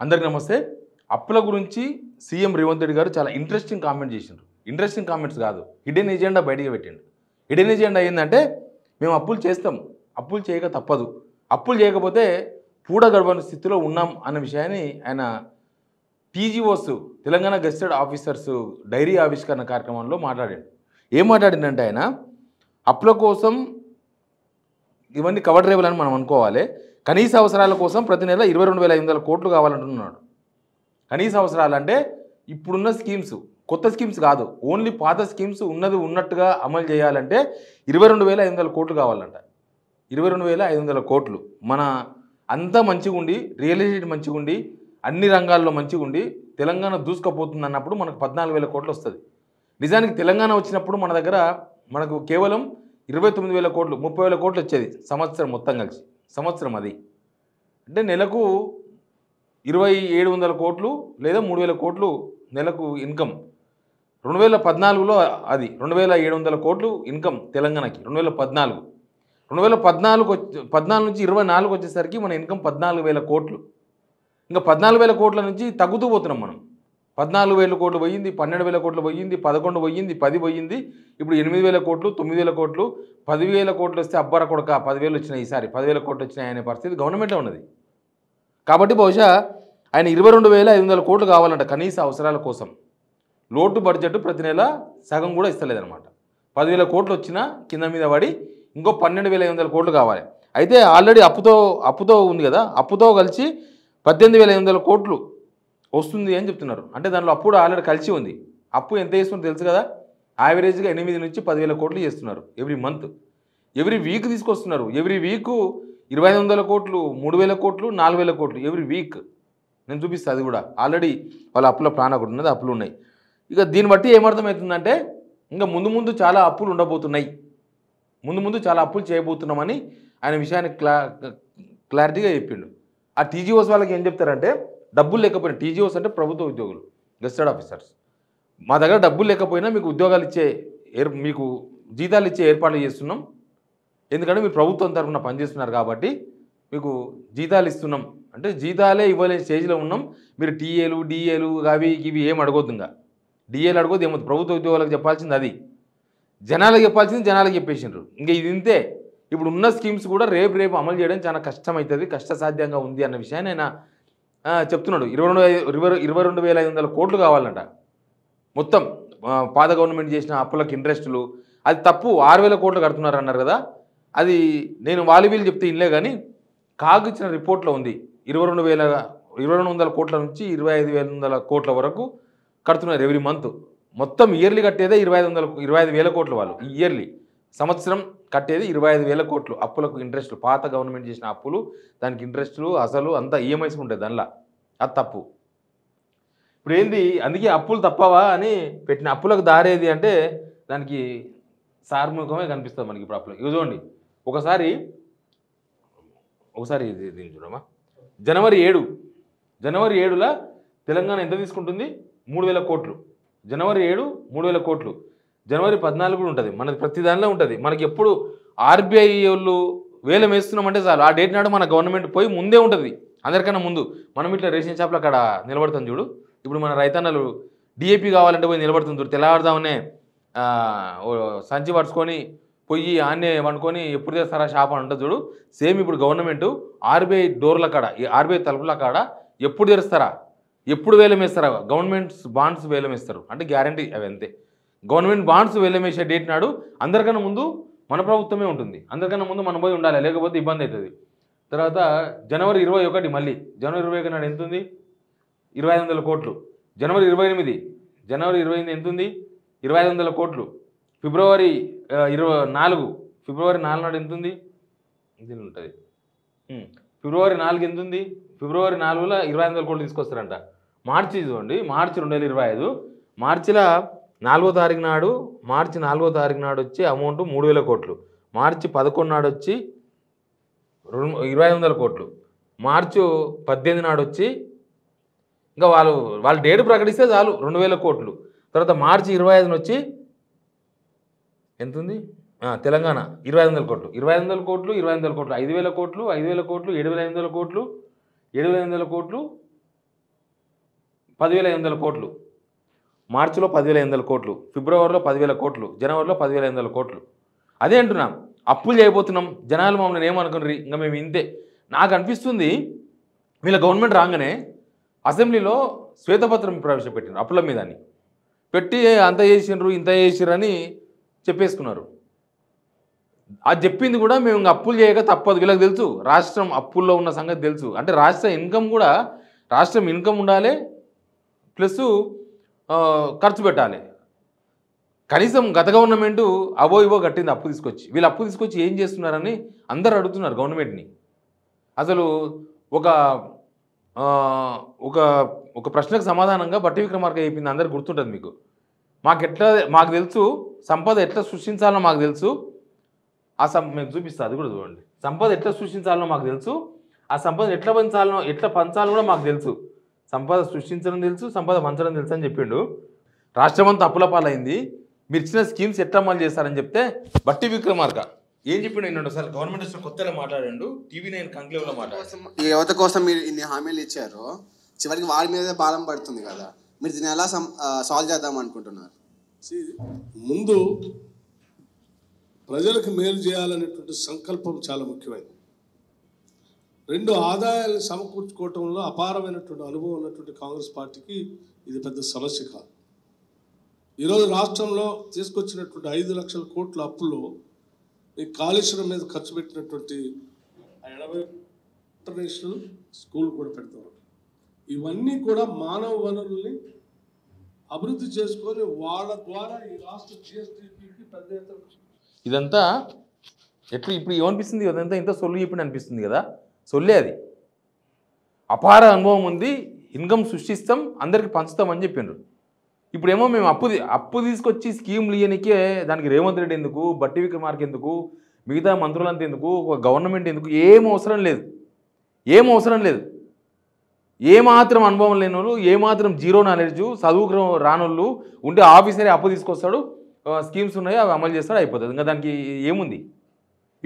అందరికీ నమస్తే. అప్పుల గురించి సీఎం రేవంత్ రెడ్డి గారు చాలా ఇంట్రెస్టింగ్ కామెంట్ చేసిండ్రు. ఇంట్రెస్టింగ్ కామెంట్స్ కాదు, హిడెన్ ఎజెండా బయటికి పెట్టిండు. హిడెన్ ఎజెండా ఏంటంటే మేము అప్పులు చేస్తాం, అప్పులు చేయక తప్పదు, అప్పులు చేయకపోతే పూడ గడవని స్థితిలో ఉన్నాం అన్న విషయాన్ని ఆయన TGOs Telangana gazetted officers diary ఆవిష్కరణ కార్యక్రమంలో మాట్లాడాడు. ఏం మాట్లాడిందంటే ఆయన అప్పుల కోసం ఇవన్నీ కవర్ డ్రైవ్లు అని మనం అనుకోవాలి. కనీస అవసరాల కోసం ప్రతి నెల 22,500 కోట్లు కావాలంటున్నాడు. కనీస అవసరాలు అంటే ఇప్పుడున్న స్కీమ్స్, కొత్త స్కీమ్స్ కాదు, ఓన్లీ పాత స్కీమ్స్ ఉన్నది ఉన్నట్టుగా అమలు చేయాలంటే 22,500 కోట్లు కావాలంట. 22,500 కోట్లు. మన అంతా మంచిగా ఉండి, రియల్ ఎస్టేట్ మంచిగా ఉండి, అన్ని రంగాల్లో మంచిగా ఉండి తెలంగాణ దూసుకుపోతుంది అన్నప్పుడు మనకు 14,000 కోట్లు వస్తుంది. నిజానికి తెలంగాణ వచ్చినప్పుడు మన దగ్గర మనకు కేవలం 29,000 కోట్లు, 30,000 కోట్లు వచ్చేది సంవత్సరం మొత్తం కలిసి. సంవత్సరం అది అంటే నెలకు 2,700 కోట్లు లేదా 3,000 కోట్లు నెలకు ఇన్కమ్. 2014లో అది 2,700 కోట్లు ఇన్కమ్ తెలంగాణకి. 2014 నుంచి 24 వచ్చేసరికి మన ఇన్కమ్ 14,000 కోట్లు. ఇంకా 14,000 కోట్ల నుంచి తగ్గుతూ పోతున్నాం మనం. 14,000 కోట్లు పోయింది, 12,000 కోట్లు పోయింది, 11 పోయింది, 10 పోయింది, ఇప్పుడు 8,000 కోట్లు, 9,000 కోట్లు, 10,000 కోట్లు వస్తే అబ్బర కొడక 10,000 వచ్చినాయి, ఈసారి 10,000 కోట్లు వచ్చినాయి అనే పరిస్థితి గవర్నమెంట్లో ఉన్నది. కాబట్టి బహుశా ఆయన 22,500 కోట్లు కావాలంట కనీస అవసరాల కోసం. లోటు బడ్జెట్ ప్రతి నెల సగం కూడా ఇస్తలేదన్నమాట. 10,000 కోట్లు వచ్చినా కింద మీద పడి ఇంకో 12,500 కోట్లు కావాలి. అయితే ఆల్రెడీ అప్పుతో ఉంది కదా, అప్పుతో కలిసి 18,500 కోట్లు వస్తుంది అని చెప్తున్నారు. అంటే దాంట్లో అప్పుడు ఆల్రెడీ కలిసి ఉంది. అప్పు ఎంత చేస్తుందో తెలుసు కదా, యావరేజ్గా 8 నుంచి 10,000 కోట్లు చేస్తున్నారు ఎవ్రీ మంత్. ఎవ్రీ వీక్ తీసుకొస్తున్నారు. ఎవ్రీ వీక్ 2,500 కోట్లు, 3,000 కోట్లు, 4,000 కోట్లు ఎవ్రీ వీక్. నేను చూపిస్తాను అది కూడా. ఆల్రెడీ వాళ్ళ అప్పుల ప్లాన్ ఒకటి ఉన్నది, అప్పులు ఉన్నాయి. ఇక దీన్ని బట్టి ఏమర్థమవుతుందంటే ఇంకా ముందు చాలా అప్పులు ఉండబోతున్నాయి, ముందు చాలా అప్పులు చేయబోతున్నామని ఆయన విషయాన్ని క్లారిటీగా చెప్పిండు. ఆ టీజీఓస్ వాళ్ళకి ఏం చెప్తారంటే డబ్బులు లేకపోయినా, టీజీఓస్ అంటే ప్రభుత్వ ఉద్యోగులు, గెస్టెడ్ ఆఫీసర్స్, మా దగ్గర డబ్బులు లేకపోయినా మీకు ఉద్యోగాలు ఇచ్చే మీకు జీతాలు ఇచ్చే ఏర్పాట్లు చేస్తున్నాం, ఎందుకంటే మీరు ప్రభుత్వం తరఫున పనిచేస్తున్నారు కాబట్టి మీకు జీతాలు ఇస్తున్నాం. అంటే జీతాలే ఇవ్వలేని స్టేజ్లో ఉన్నాం. మీరు టీఏలు డిఏలు అవి ఇవి ఏం అడగొద్దు. ఇంకా డిఏలు అడగొద్దు, ఏమవుతుంది, ప్రభుత్వ ఉద్యోగాలకు చెప్పాల్సింది అది, జనాలకు చెప్పాల్సింది జనాలకు చెప్పేసిండ్రు. ఇంకా ఇది ఇంతే. ఇప్పుడు ఉన్న స్కీమ్స్ కూడా రేపు అమలు చేయడం చాలా కష్టమవుతుంది, కష్టసాధ్యంగా ఉంది అన్న విషయాన్ని ఆయన చెప్తున్నాడు. 22,500 కోట్లు కావాలంట మొత్తం. పాత గవర్నమెంట్ చేసిన అప్పులకు ఇంట్రెస్టులు అది తప్పు. 6,000 కోట్లు కడుతున్నారు అన్నారు కదా, అది నేను వీళ్ళు చెప్తే ఇల్లే కానీ కాగ్ ఇచ్చిన రిపోర్ట్లో ఉంది. 2,200 కోట్ల నుంచి 25,000 కోట్ల వరకు కడుతున్నారు ఎవ్రీ మంత్. మొత్తం ఇయర్లీ కట్టేదే 25,000 కోట్లు వాళ్ళు. ఈ ఇయర్లీ సంవత్సరం కట్టేది 25,000 కోట్లు అప్పులకు ఇంట్రెస్ట్లు. పాత గవర్నమెంట్ చేసిన అప్పులు, దానికి ఇంట్రెస్టులు, అసలు అంతా ఈఎంఐస్ ఉంటాయి దానిలో. అది తప్పు. ఇప్పుడు ఏంది, అందుకే అప్పులు తప్పవా అని పెట్టిన అప్పులకు దారేది అంటే దానికి సార్ముఖమే కనిపిస్తుంది మనకి. ఇప్పుడు అప్పులు చూడండి, ఒకసారి దీన్ని చూడమా. జనవరి 7ల తెలంగాణ ఎంత తీసుకుంటుంది? 3,000 కోట్లు. జనవరి 7 3,000 కోట్లు. జనవరి 14 కూడా ఉంటుంది మనది, ప్రతి దానిలో ఉంటుంది. మనకి ఎప్పుడు ఆర్బీఐ వాళ్ళు వేలం వేస్తున్నామంటే చాలు, ఆ డేట్ నాడు మన గవర్నమెంట్ పోయి ముందే ఉంటుంది, అందరికన్నా ముందు. మనం ఇట్లా రేషన్ షాప్లో అక్కడ నిలబడతాం చూడు. ఇప్పుడు మన రైతన్నలు డిఏపీ కావాలంటే పోయి నిలబడుతుంది చూడు, తెల్లవారుదామనే సంచి పడుచుకొని పోయి ఆన్నే వండుకొని ఎప్పుడు తెస్తారా షాప్ అని ఉంటుంది చూడు. సేమ్ ఇప్పుడు గవర్నమెంట్ ఆర్బీఐ డోర్ల కాడ, ఆర్బీఐ తలుపుల కాడ ఎప్పుడు తెరుస్తారా, ఎప్పుడు వేలం వేస్తారా, గవర్నమెంట్ బాండ్స్ వేలం వేస్తారు అంటే గ్యారంటీ అవి అంతే. గవర్నమెంట్ బాండ్స్ వేలం వేసే డేట్ నాడు అందరికన్నా ముందు మన ప్రభుత్వమే ఉంటుంది, అందరికన్నా ముందు మనం పోయి ఉండాలి, లేకపోతే ఇబ్బంది అవుతుంది. తర్వాత జనవరి 21, మళ్ళీ జనవరి 21 నాడు ఎంత ఉంది? 2,500 కోట్లు. జనవరి 28 ఎంత ఉంది? 2,500 కోట్లు. ఫిబ్రవరి 4 నాడు ఎంత ఉంది? ఇది ఉంటుంది. ఫిబ్రవరి 4 ఎంత ఉంది? ఫిబ్రవరి 4లో 2,500 కోట్లు తీసుకొస్తారంట. మార్చి చూడండి, మార్చి 2025, మార్చిలో 4వ తారీఖు నాడు, మార్చి 4వ తారీఖు నాడు వచ్చి అమౌంట్ 3,000 కోట్లు. మార్చి 11 నాడు వచ్చి 2,500 కోట్లు. మార్చి 18 నాడు వచ్చి ఇంకా వాళ్ళు డేట్ ప్రకటిస్తే చాలు 2,000 కోట్లు. తర్వాత మార్చి 25 వచ్చి ఎంత ఉంది? తెలంగాణ 2,500 కోట్లు. 2,500 కోట్లు, 2,500 కోట్లు, 5,000 కోట్లు, 5,000 కోట్లు, 7,500 కోట్లు, 7,500 కోట్లు, 10,500 కోట్లు, మార్చిలో 10,500 కోట్లు, ఫిబ్రవరిలో 10,000 కోట్లు, జనవరిలో 10,500 కోట్లు. అదే అంటున్నాం, అప్పులు చేయబోతున్నాం, జనాలు మమ్మల్ని ఏమనుకున్నారు, ఇంకా మేము ఇంతే. నాకు అనిపిస్తుంది వీళ్ళ గవర్నమెంట్ రాగానే అసెంబ్లీలో శ్వేతపత్రం ప్రవేశపెట్టినారు అప్పుల మీద అని పెట్టి అంత చేసినారు ఇంత చేసినారు అని చెప్పేసుకున్నారు. అది చెప్పింది కూడా మేము ఇంకా అప్పులు చేయక తప్పదు. వీళ్ళకి తెలుసు రాష్ట్రం అప్పుల్లో ఉన్న సంగతి తెలుసు. అంటే రాష్ట్రం ఇన్కమ్ ఉండాలి, ప్లస్ ఖర్చు పెట్టాలి. కనీసం గత గవర్నమెంటు అవో ఇవో కట్టింది అప్పు తీసుకొచ్చి. వీళ్ళు అప్పు తీసుకొచ్చి ఏం చేస్తున్నారని అందరు అడుగుతున్నారు గవర్నమెంట్ని. అసలు ఒక ఒక ఒక ప్రశ్నకు సమాధానంగా బట్టి విక్రమార్క చెప్పింది అందరికి గుర్తుంటుంది మీకు. మాకు తెలుసు సంపద ఎట్లా సృష్టించాలో మాకు తెలుసు. మీకు చూపిస్తా, అది కూడా చూడండి. సంపద ఎట్లా సృష్టించాలో మాకు తెలుసు, ఆ సంపద ఎట్లా పంచాలో కూడా మాకు తెలుసు. సంపద సృష్టించడం తెలుసు, సంపద పంచడం తెలుసు అని చెప్పిండు. రాష్ట్రమంతా అప్పుల పాలైంది, మీరు ఇచ్చిన స్కీమ్స్ ఎట్లా అమలు చేస్తారని చెప్తే బట్టి విక్రమార్క ఏం చెప్పిండు ఏంటంటే అసలు గవర్నమెంట్ వచ్చిన కొత్తలో మాట్లాడండు, టీవీ9 కంక్లేవ్లో మాట్లాడారు. ఈ యువత కోసం మీరు ఇన్ని హామీలు ఇచ్చారు, చివరికి వారి మీదే భారం పడుతుంది కదా, మీరు దీన్ని ఎలా సాల్వ్ చేద్దాం అనుకుంటున్నారు? ముందు ప్రజలకు మేలు చేయాలనేటువంటి సంకల్పం చాలా ముఖ్యమైనది. రెండు ఆదాయాలను సమకూర్చుకోవటంలో అపారమైనటువంటి అనుభవం ఉన్నటువంటి కాంగ్రెస్ పార్టీకి ఇది పెద్ద సమస్య కాదు. ఈరోజు రాష్ట్రంలో తీసుకొచ్చినటువంటి 5 లక్షల కోట్ల అప్పుల్లో ఈ కాళేశ్వరం మీద ఖర్చు పెట్టినటువంటి 80 ఇంటర్నేషనల్ స్కూల్ కూడా పెడతారు. ఇవన్నీ కూడా మానవ వనరుల్ని అభివృద్ధి చేసుకొని వాళ్ళ ద్వారా ఈ రాష్ట్ర జిఎస్డిపికి పెద్ద ఎత్తున ఇదంతా ఇప్పుడు ఏమనిపిస్తుంది, ఇదంతా ఇంత సొల్లు చెప్పిన అనిపిస్తుంది కదా. సొల్లే అది. అపార అనుభవం ఉంది, ఇన్కమ్ సృష్టిస్తాం, అందరికి పంచుతామని చెప్పిండ్రు. ఇప్పుడేమో మేము అప్పు తీసుకొచ్చి స్కీమ్లు ఇయ్యనికే దానికి రేవంత్ రెడ్డి ఎందుకు, బట్టి విక్రమార్క ఎందుకు, మిగతా మంత్రులంతా ఎందుకు, ఒక గవర్నమెంట్ ఎందుకు, ఏం అవసరం లేదు. ఏమాత్రం అనుభవం లేని వాళ్ళు, ఏమాత్రం జీరో నాలెడ్జ్, చదువుకు రానోళ్ళు ఉంటే ఆఫీసరే అప్పు తీసుకొస్తాడు, స్కీమ్స్ ఉన్నాయి అవి అమలు చేస్తాడు, అయిపోతుంది. ఇంకా దానికి ఏముంది.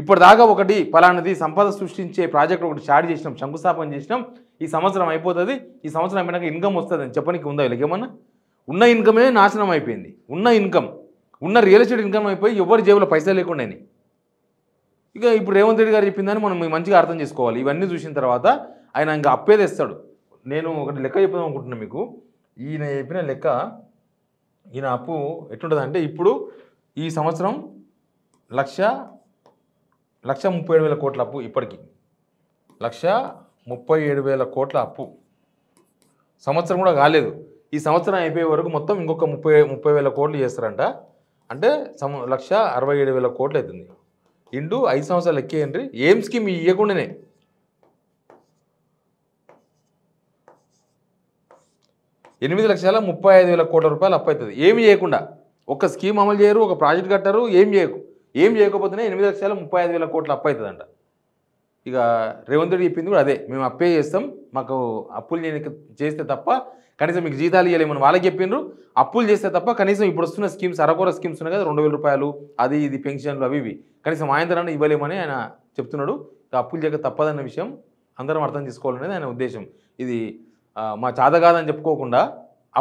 ఇప్పటిదాకా ఒకటి పలానది సంపద సృష్టించే ప్రాజెక్ట్ ఒకటి స్టార్ట్ చేసినాం, శంకుస్థాపన చేసినాం, ఈ సంవత్సరం అయిపోతుంది, ఈ సంవత్సరం అయిపోయినాక ఇన్కమ్ వస్తుంది అని చెప్పడానికి ఉందా వీళ్ళకి ఏమన్నా? ఉన్న ఇన్కమే నాశనం అయిపోయింది. ఉన్న రియల్ ఎస్టేట్ ఇన్కమ్ అయిపోయి ఎవరి జేబులో పైసలు లేకుండా. ఇక ఇప్పుడు రేవంత్ రెడ్డి గారు చెప్పిందని మనం మంచిగా అర్థం చేసుకోవాలి. ఇవన్నీ చూసిన తర్వాత ఆయన ఇంకా అప్పే తెస్తాడు. నేను ఒకటి లెక్క చెప్దాం అనుకుంటున్నాను మీకు. ఈయన చెప్పిన లెక్క, ఈయన అప్పు ఎట్లుంటుంది అంటే, ఇప్పుడు ఈ సంవత్సరం 1,37,000 కోట్ల అప్పు, ఇప్పటికి 1,37,000 కోట్ల అప్పు. సంవత్సరం కూడా కాలేదు. ఈ సంవత్సరం అయిపోయే వరకు మొత్తం ఇంకొక 30,000 కోట్లు చేస్తారంట. అంటే 1,67,000 కోట్లు అవుతుంది. ఇంటూ 5 సంవత్సరాలు ఎక్కేయండి. ఏం స్కీమ్ ఇవ్వకుండానే 8,35,000 కోట్ల రూపాయలు అప్పు అవుతుంది. ఏమి చేయకుండా, ఒక స్కీమ్ అమలు చేయరు, ఒక ప్రాజెక్ట్ కట్టారు, ఏం చేయకపోతేనే 8,35,000 కోట్ల అప్పు అవుతుందంట. ఇక రేవంత్ రెడ్డి చెప్పింది కూడా అదే, మేము అప్పే చేస్తాం, మాకు అప్పులు చేస్తే తప్ప కనీసం మీకు జీతాలు ఇవ్వలేమని వాళ్ళకి చెప్పిండ్రు. అప్పులు చేస్తే తప్ప కనీసం ఇప్పుడు వస్తున్న స్కీమ్స్, అరకొర స్కీమ్స్ ఉన్నాయి కదా, 2,000 రూపాయలు, అది ఇది పెన్షన్లు అవి కనీసం ఆయంతరాన్ని ఇవ్వలేమని ఆయన చెప్తున్నాడు. అప్పులు చేయక తప్పదన్న విషయం అందరం అర్థం చేసుకోవాలనేది ఆయన ఉద్దేశం. ఇది మా చాద కాదని చెప్పుకోకుండా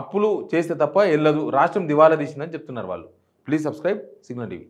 అప్పులు చేస్తే తప్ప వెళ్ళదు, రాష్ట్రం దివాలా తీసిందని చెప్తున్నారు వాళ్ళు. Please subscribe signal TV.